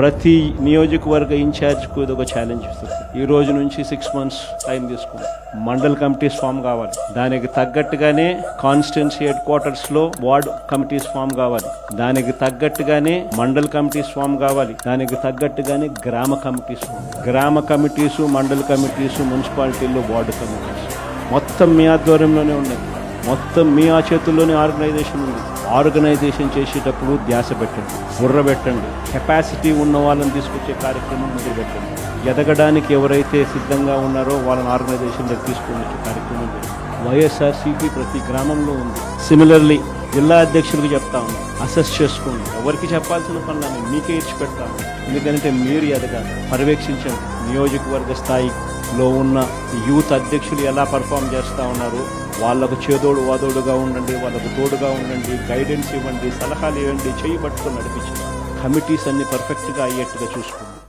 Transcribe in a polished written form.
ప్రతి నియోజకవర్గ ఇన్ఛార్జ్కు ఇది ఒక ఛాలెంజ్ ఇస్తుంది. ఈ రోజు నుంచి 6 months టైం తీసుకుంది. మండల్ కమిటీస్ ఫామ్ కావాలి, దానికి తగ్గట్టుగానే కాన్స్టిట్యున్సీ హెడ్ క్వార్టర్స్ లో వార్డ్ కమిటీస్ ఫామ్ కావాలి, దానికి తగ్గట్టుగానే మండల్ కమిటీస్ ఫామ్ కావాలి, దానికి తగ్గట్టుగానే గ్రామ కమిటీస్, మండల్ కమిటీస్, మున్సిపాలిటీల్లో వార్డు కమిటీస్ మొత్తం మీ ఆధ్వర్యంలోనే ఉన్నాయి. మొత్తం మీ ఆ చేతుల్లోనే ఆర్గనైజేషన్ ఉంది. ఆర్గనైజేషన్ చేసేటప్పుడు ధ్యాస పెట్టండి, బుర్ర పెట్టండి, కెపాసిటీ ఉన్న వాళ్ళని తీసుకొచ్చే కార్యక్రమం మొదలు పెట్టండి. ఎదగడానికి ఎవరైతే సిద్ధంగా ఉన్నారో వాళ్ళని ఆర్గనైజేషన్లోకి తీసుకుని వచ్చే కార్యక్రమం చేయండి. వైఎస్ఆర్సీపీ ప్రతి గ్రామంలో ఉంది. సిమిలర్లీ జిల్లా అధ్యక్షులకు చెప్తా ఉన్నాం, అసెస్ చేసుకోండి. ఎవరికి చెప్పాల్సిన పనులని మీకే ఇచ్చి పెడతాను. ఎందుకంటే మీరు ఎదగాలి, పర్యవేక్షించండి. నియోజకవర్గ స్థాయిలో ఉన్న యూత్ అధ్యక్షులు ఎలా పర్ఫామ్ చేస్తూ ఉన్నారు, వాళ్ళకు చేదోడు వాదోడుగా ఉండండి, వాళ్ళకు తోడుగా ఉండండి, గైడెన్స్ ఇవ్వండి, సలహాలు ఇవ్వండి, చేయి పట్టుకొని నడిపించండి. కమిటీస్ అన్ని పర్ఫెక్ట్గా అయ్యేట్టుగా చూసుకోండి.